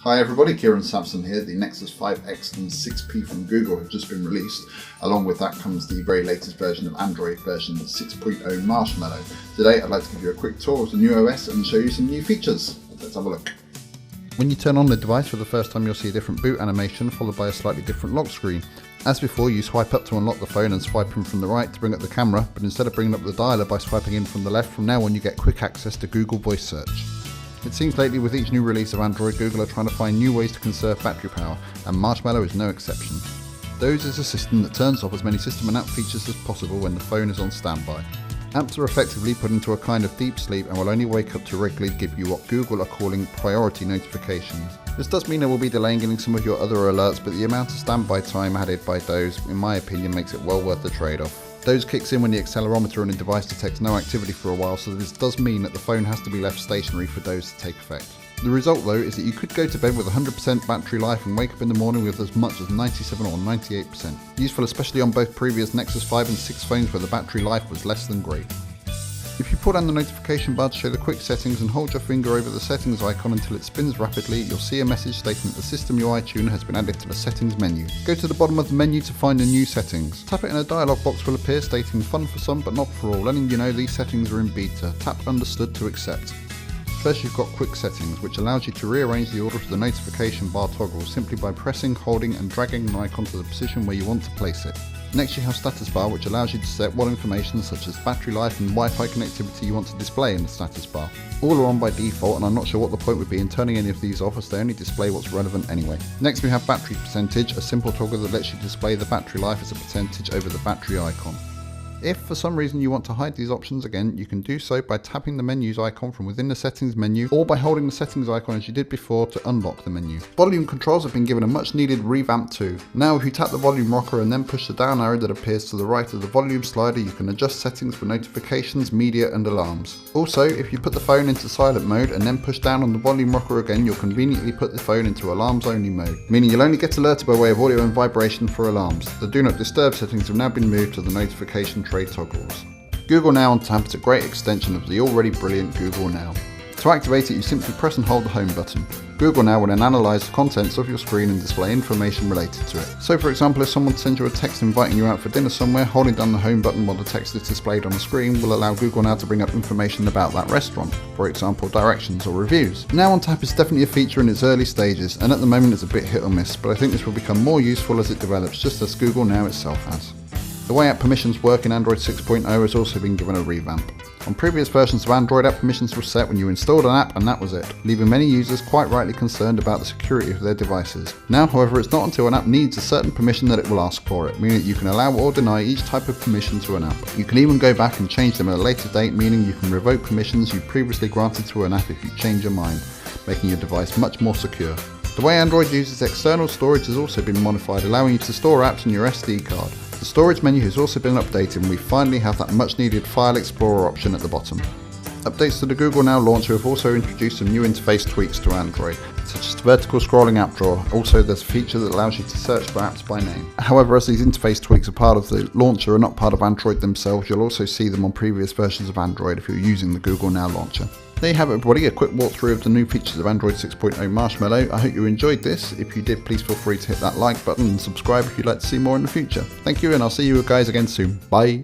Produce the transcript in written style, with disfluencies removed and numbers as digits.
Hi everybody, Kieran Sampson here. The Nexus 5X and 6P from Google have just been released. Along with that comes the very latest version of Android, version 6.0 Marshmallow. Today I'd like to give you a quick tour of the new OS and show you some new features. Let's have a look. When you turn on the device for the first time, you'll see a different boot animation followed by a slightly different lock screen. As before, you swipe up to unlock the phone and swipe in from the right to bring up the camera, but instead of bringing up the dialer by swiping in from the left, from now on you get quick access to Google Voice Search. It seems lately with each new release of Android, Google are trying to find new ways to conserve battery power, and Marshmallow is no exception. Doze is a system that turns off as many system and app features as possible when the phone is on standby. Apps are effectively put into a kind of deep sleep and will only wake up to regularly give you what Google are calling priority notifications. This does mean it will be delaying getting some of your other alerts, but the amount of standby time added by Doze, in my opinion, makes it well worth the trade-off. Doze kicks in when the accelerometer on a device detects no activity for a while, so this does mean that the phone has to be left stationary for Doze to take effect. The result though is that you could go to bed with 100% battery life and wake up in the morning with as much as 97 or 98%. Useful especially on both previous Nexus 5 and 6 phones where the battery life was less than great. If you pull down the notification bar to show the quick settings and hold your finger over the settings icon until it spins rapidly, you'll see a message stating that the System UI tuner has been added to the settings menu. Go to the bottom of the menu to find the new settings. Tap it and a dialog box will appear stating fun for some but not for all, letting you know these settings are in beta. Tap understood to accept. First you've got quick settings, which allows you to rearrange the order of the notification bar toggle simply by pressing, holding and dragging an icon to the position where you want to place it. Next you have status bar, which allows you to set what information such as battery life and Wi-Fi connectivity you want to display in the status bar. All are on by default and I'm not sure what the point would be in turning any of these off as they only display what's relevant anyway. Next we have battery percentage, a simple toggle that lets you display the battery life as a percentage over the battery icon. If for some reason you want to hide these options again, you can do so by tapping the menus icon from within the settings menu or by holding the settings icon as you did before to unlock the menu. Volume controls have been given a much needed revamp too. Now if you tap the volume rocker and then push the down arrow that appears to the right of the volume slider, you can adjust settings for notifications, media and alarms. Also, if you put the phone into silent mode and then push down on the volume rocker again, you'll conveniently put the phone into alarms only mode, meaning you'll only get alerted by way of audio and vibration for alarms. The do not disturb settings have now been moved to the notification tray toggles. Google Now on tap is a great extension of the already brilliant Google Now. To activate it, you simply press and hold the home button. Google Now will then analyse the contents of your screen and display information related to it. So for example, if someone sends you a text inviting you out for dinner somewhere, holding down the home button while the text is displayed on the screen will allow Google Now to bring up information about that restaurant, for example directions or reviews. Now on tap is definitely a feature in its early stages and at the moment it's a bit hit or miss, but I think this will become more useful as it develops, just as Google Now itself has. The way app permissions work in Android 6.0 has also been given a revamp. On previous versions of Android, app permissions were set when you installed an app and that was it, leaving many users quite rightly concerned about the security of their devices. Now however, it's not until an app needs a certain permission that it will ask for it, meaning that you can allow or deny each type of permission to an app. You can even go back and change them at a later date, meaning you can revoke permissions you previously granted to an app if you change your mind, making your device much more secure. The way Android uses external storage has also been modified, allowing you to store apps on your SD card. The storage menu has also been updated and we finally have that much needed File Explorer option at the bottom. Updates to the Google Now launcher have also introduced some new interface tweaks to Android, such as the vertical scrolling app drawer. Also there's a feature that allows you to search for apps by name. However, as these interface tweaks are part of the launcher and not part of Android themselves, you'll also see them on previous versions of Android if you're using the Google Now launcher. There you have it everybody, a quick walkthrough of the new features of Android 6.0 Marshmallow. I hope you enjoyed this. If you did, please feel free to hit that like button and subscribe if you'd like to see more in the future. Thank you and I'll see you guys again soon. Bye!